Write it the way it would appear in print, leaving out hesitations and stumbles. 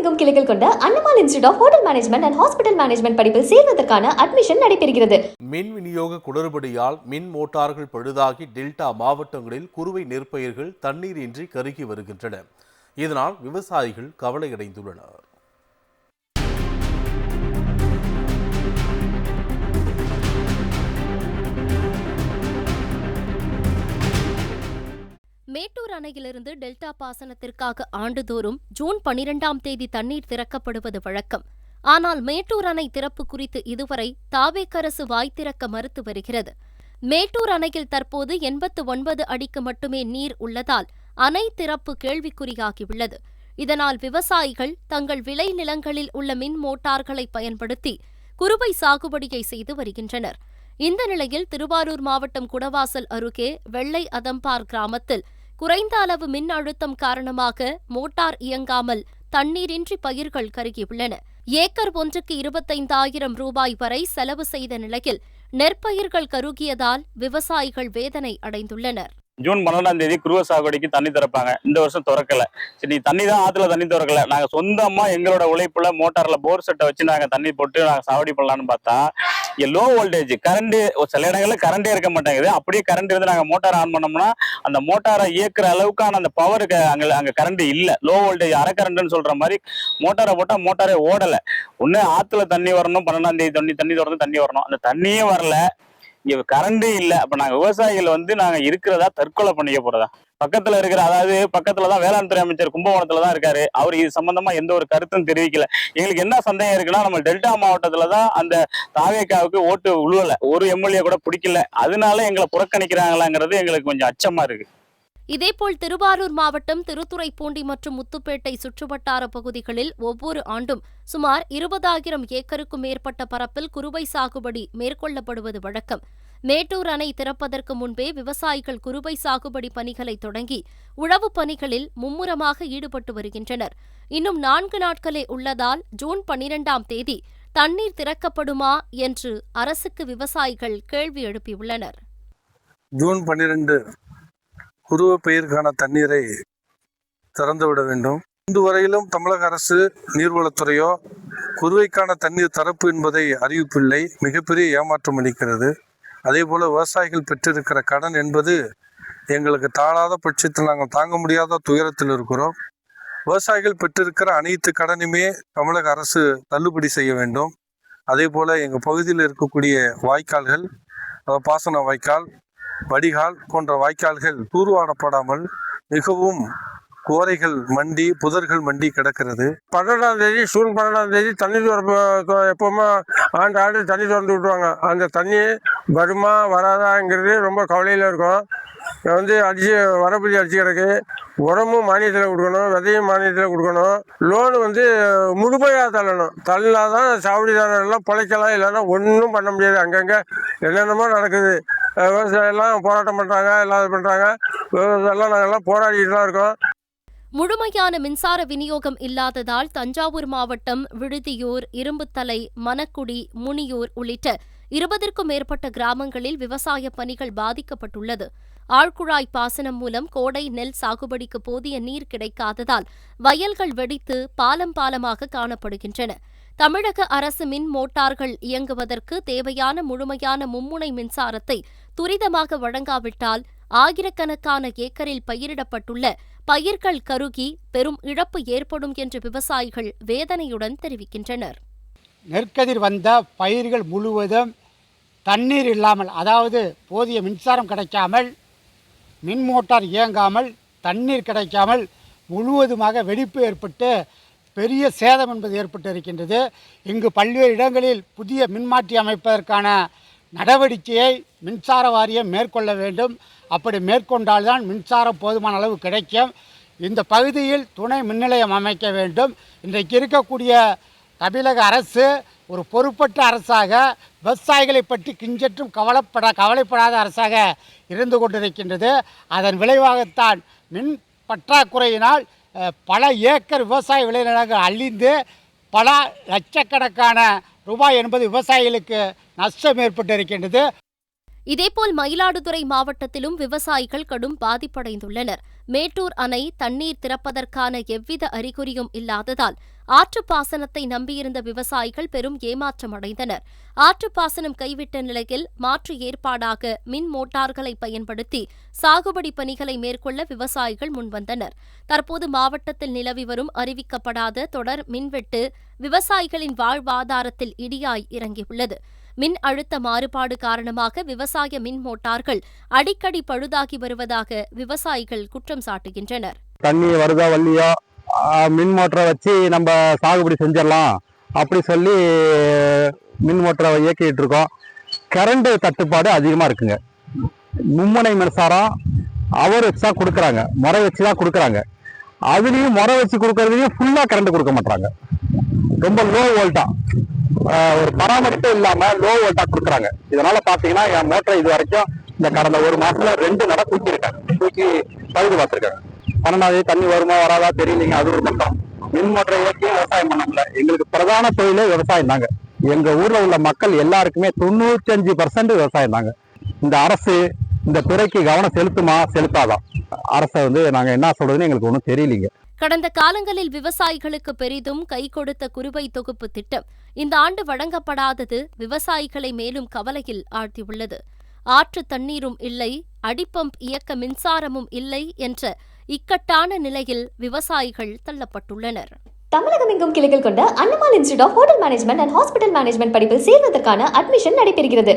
எங்கும் கிளைகள் கொண்ட Annamal institute of hotel management and hospital management படிப்பில் சேர்வதற்கான அட்மிஷன் நடைபெறுகிறது. மின் விநியோக குளறுபடியால் மின் மோட்டார்கள் பழுதாகி டெல்டா மாவட்டங்களில் குறுவை நெற்பயிர்கள் தண்ணீர் இன்றி கருகி வருகின்றன. இதனால் விவசாயிகள் கவலையடைந்துள்ளனர். மேட்டூர் அணையிலிருந்து டெல்டா பாசனத்திற்காக ஆண்டுதோறும் ஜூன் 12ஆம் தேதி தண்ணீர் திறக்கப்படுவது வழக்கம். ஆனால் மேட்டூர் அணை திறப்பு குறித்து இதுவரை தாவேக அரசு வாய் திறக்க மறுத்து வருகிறது. மேட்டூர் அணையில் தற்போது 89 அடிக்கு மட்டுமே நீர் உள்ளதால் அணை திறப்பு கேள்விக்குறியாகியுள்ளது. இதனால் விவசாயிகள் தங்கள் விளை நிலங்களில் உள்ள மின் மோட்டார்களை பயன்படுத்தி குறுவை சாகுபடியை செய்து வருகின்றனர். இந்த நிலையில் திருவாரூர் மாவட்டம் குடவாசல் அருகே வெள்ளை அதம்பார் கிராமத்தில் குறைந்த அளவு மின் அழுத்தம் காரணமாக மோட்டார் இயங்காமல் தண்ணீரின்றி பயிர்கள் கருகியுள்ளன. ஏக்கர் ஒன்றுக்கு 25,000 ரூபாய் வரை செலவு செய்த நிலையில் நெற்பயிர்கள் கருகியதால் விவசாயிகள் வேதனை அடைந்துள்ளனர். ஜூன் 12ஆம் தேதி குறுவை சாகுபடிக்கு தண்ணி திறப்பாங்க. இந்த வருஷம் திறக்கல. சரி, தண்ணி தான் ஆத்துல தண்ணி திறக்கல. நாங்க சொந்தமா எங்களோட உழைப்புல மோட்டார்ல போர் செட்டை வச்சு நாங்க தண்ணி போட்டு நாங்க சாகுபடி பண்ணலாம்னு பார்த்தா லோ வோல்டேஜ் கரண்ட், சில இடங்கள்ல கரண்டே இருக்க மாட்டேங்குது. அப்படியே கரண்ட் இருந்து நாங்க மோட்டார் ஆன் பண்ணோம்னா அந்த மோட்டாரை இயக்குற அளவுக்கான அந்த பவருக்கு அங்க கரண்ட் இல்ல. லோ வோல்டேஜ் அரை கரண்ட்னு சொல்ற மாதிரி மோட்டாரை போட்டா மோட்டாரே ஓடல. ஒண்ணு ஆத்துல தண்ணி வரணும், 12ஆம் தேதி தண்ணி திறந்து தண்ணி வரணும். அந்த தண்ணியே வரல, இங்க கரண்டே இல்ல. அப்ப நாங்க விவசாயிகள் நாங்க இருக்கிறதா தற்கொலை பண்ணிக்க போறதா? பக்கத்துல இருக்கிற, அதாவது பக்கத்துலதான் வேளாண் துறை அமைச்சர் கும்பகோணத்துலதான் இருக்காரு. அவர் இது சம்பந்தமா எந்த ஒரு கருத்தும் தெரிவிக்கல. எங்களுக்கு என்ன சந்தேகம் இருக்குன்னா, நம்ம டெல்டா மாவட்டத்துலதான் அந்த தாவேகாவுக்கு ஓட்டு உழுவல, ஒரு எம்எல்ஏ கூட பிடிக்கல. அதனால எங்களை புறக்கணிக்கிறாங்களாங்கிறது எங்களுக்கு கொஞ்சம் அச்சமா இருக்கு. இதேபோல் திருவாரூர் மாவட்டம் திருத்துறைப்பூண்டி மற்றும் முத்துப்பேட்டை சுற்றுவட்டார பகுதிகளில் ஒவ்வொரு ஆண்டும் சுமார் 20,000 ஏக்கருக்கும் மேற்பட்ட பரப்பில் குறுவை சாகுபடி மேற்கொள்ளப்படுவது வழக்கம். மேட்டூர் அணை திறப்பதற்கு முன்பே விவசாயிகள் குறுவை சாகுபடி பணிகளை தொடங்கி உழவு பணிகளில் மும்முரமாக ஈடுபட்டு வருகின்றனர். இன்னும் 4 நாட்களே உள்ளதால் ஜூன் 12ஆம் தேதி தண்ணீர் திறக்கப்படுமா என்று அரசுக்கு விவசாயிகள் கேள்வி எழுப்பியுள்ளனர். ஜூன் 12 குறுவை பயிர்கான தண்ணீரை திறந்துவிட வேண்டும். இன்று வரையிலும் தமிழக அரசு நீர்வளத்துறையோ குறுவைக்கான தண்ணீர் தரப்பு என்பதை அறிவிப்பில்லை. மிகப்பெரிய ஏமாற்றம் அளிக்கிறது. அதே போல விவசாயிகள் பெற்றிருக்கிற கடன் என்பது எங்களுக்கு தாழாத பட்சத்தில் நாங்கள் தாங்க முடியாத துயரத்தில் இருக்கிறோம். விவசாயிகள் பெற்றிருக்கிற அனைத்து கடனுமே தமிழக அரசு தள்ளுபடி செய்ய வேண்டும். அதே போல எங்கள் பகுதியில் இருக்கக்கூடிய வாய்க்கால்கள், பாசன வாய்க்கால், வடிகால் போன்ற வாய்க்கால்கள் தூர்வாரப்படாமல் மிகவும் கோரைகள் மண்டி, புதர்கள் மண்டி கிடக்கிறது. 12ஆம் தேதி ஜூன் 12ஆம் தேதி தண்ணி எப்பவுமே ஆண்டு தண்ணி திறந்து விட்டுருவாங்க. அந்த தண்ணி வருமா வராதாங்கிறது ரொம்ப கவலையில் இருக்கும். வரப்புதி அடிச்சு கிடக்கு. உரமும் மானியத்தில் கொடுக்கணும், விதையும் மானியத்தில் கொடுக்கணும். லோனு முழுமையாக தள்ளணும். தள்ளினாதான் சாவடிதாரெல்லாம் பிழைக்கலாம், இல்லைன்னா ஒன்றும் பண்ண முடியாது. அங்கங்கே என்னென்னமோ நடக்குது. விவசாயம்லாம் போராட்டம் பண்ணுறாங்க, எல்லாம் இது பண்ணுறாங்க. விவசாயம்லாம் நாங்கள்லாம் போராடிட்டு தான் இருக்கோம். முழுமையான மின்சார விநியோகம் இல்லாததால் தஞ்சாவூர் மாவட்டம் விழுதியூர், இரும்புத்தலை, மணக்குடி, முனியூர் உள்ளிட்ட 20க்கும் மேற்பட்ட கிராமங்களில் விவசாய பணிகள் பாதிக்கப்பட்டுள்ளது. ஆழ்குழாய் பாசனம் மூலம் கோடை நெல் சாகுபடிக்கு போதிய நீர் கிடைக்காததால் வயல்கள் வெடித்து பாலம் பாலமாக காணப்படுகின்றன. தமிழக அரசு மின் மோட்டார்கள் இயங்குவதற்கு தேவையான முழுமையான மும்முனை மின்சாரத்தை துரிதமாக வழங்காவிட்டால் ஆயிரக்கணக்கான ஏக்கரில் பயிரிடப்பட்டுள்ள பயிர்கள் கருகி பெரும் இழப்பு ஏற்படும் என்று விவசாயிகள் வேதனையுடன் தெரிவிக்கின்றனர். நெற்கதிர் வந்த பயிர்கள் முழுவதும் தண்ணீர் இல்லாமல், அதாவது போதிய மின்சாரம் கிடைக்காமல், மின் மோட்டார் இயங்காமல், தண்ணீர் கிடைக்காமல் முழுவதுமாக வெடிப்பு ஏற்பட்டு பெரிய சேதம் என்பது ஏற்பட்டு இருக்கின்றது. இங்கு பல்வேறு இடங்களில் புதிய மின்மாற்றி அமைப்பதற்கான நடவடிக்கையை மின்சார வாரியம் மேற்கொள்ள வேண்டும். அப்படி மேற்கொண்டால்தான் மின்சாரம் போதுமான அளவு கிடைக்கும். இந்த பகுதியில் துணை மின் நிலையம் அமைக்க வேண்டும். இன்றைக்கு இருக்கக்கூடிய தமிழக அரசு ஒரு பொறுப்பற்ற அரசாக, விவசாயிகளை பற்றி கிஞ்சற்றும் கவலைப்படாத அரசாக இருந்து கொண்டிருக்கின்றது. அதன் விளைவாகத்தான் மின் பற்றாக்குறையினால் பல ஏக்கர் விவசாய விளைநிலங்கள் அழிந்து பல லட்சக்கணக்கான ரூபாய் என்பது விவசாயிகளுக்கு நஷ்டம் ஏற்பட்டிருக்கின்றது. இதேபோல் மயிலாடுதுறை மாவட்டத்திலும் விவசாயிகள் கடும் பாதிப்படைந்துள்ளனர். மேட்டூர் அணை தண்ணீர் திறப்பதற்கான எவ்வித அறிகுறியும் இல்லாததால் ஆற்றுப்பாசனத்தை நம்பியிருந்த விவசாயிகள் பெரும் ஏமாற்றம் அடைந்தனர். ஆற்றுப்பாசனம் கைவிட்ட நிலையில் மாற்று ஏற்பாடாக மின் மோட்டார்களை பயன்படுத்தி சாகுபடி பணிகளை மேற்கொள்ள விவசாயிகள் முன்வந்தனர். தற்போது மாவட்டத்தில் நிலவி வரும் அறிவிக்கப்படாத தொடர் மின்வெட்டு விவசாயிகளின் வாழ்வாதாரத்தில் இடியாய் இறங்கியுள்ளது. மின் அழுத்த மாறுபாடு காரணமாக விவசாய மின் மோட்டார்கள் அடிக்கடி பழுதாகி வருவதாக விவசாயிகள் குற்றம் சாட்டுகின்றனர். தண்ணி வருதா வள்ளியோ மின் மோட்டரை வச்சு நம்ம சாகுபடி செஞ்சிடலாம் அப்படி சொல்லி மின் மோட்டரை இயக்கிட்டு இருக்கோம். கரண்ட் தட்டுப்பாடு அதிகமாக இருக்குங்க. மும்முனை மின்சாரம் அவர் வச்சு தான் கொடுக்குறாங்க, முறை வச்சு தான் கொடுக்குறாங்க. அதுலேயும் முறை வச்சு கொடுக்கறதுலையும் ஃபுல்லாக கரண்ட் கொடுக்க மாட்டாங்க. ரொம்ப லோ வோல்ட்டா, ஒரு பராமரிப்பு இல்லாமல் லோ வோல்ட்டா கொடுக்குறாங்க. இதனால பார்த்தீங்கன்னா என் மோட்டரை இது வரைக்கும் இந்த கடந்த ஒரு மாசத்துல 2 நட தூக்கி பழுது பார்த்துருக்காங்க. 12வது தண்ணி வருமா வராதா தெரியலீங்க. அது ஒரு பக்கம். மின் மோட்டரை இயக்கி விவசாயம் பண்ண முடியல. எங்களுக்கு பிரதான தொழிலே விவசாயம் தாங்க. எங்க ஊர்ல உள்ள மக்கள் எல்லாருக்குமே 95% விவசாயம் தாங்க. இந்த அரசு இந்த துறைக்கு கவனம் செலுத்துமா செலுத்தாதான் அரசை நாங்க என்ன சொல்றதுன்னு எங்களுக்கு ஒன்றும் தெரியலீங்க. கடந்த காலங்களில் விவசாயிகளுக்கு பெரிதும் கை கொடுத்த குறுவை தொகுப்பு திட்டம் இந்த ஆண்டு வழங்கப்படாதது விவசாயிகளை மேலும் கவலையில் ஆழ்த்தியுள்ளது. ஆற்று தண்ணீரும் இல்லை, அடிப்பம்ப் இயக்க மின்சாரமும் இல்லை என்ற இக்கட்டான நிலையில் விவசாயிகள் தள்ளப்பட்டுள்ளனர். தமிழகம் எங்கும் கிளைகள் கொண்ட Annamal institute of hotel management and hospital management படிப்பில் சேர்வதற்கான அட்மிஷன் நடைபெறுகிறது.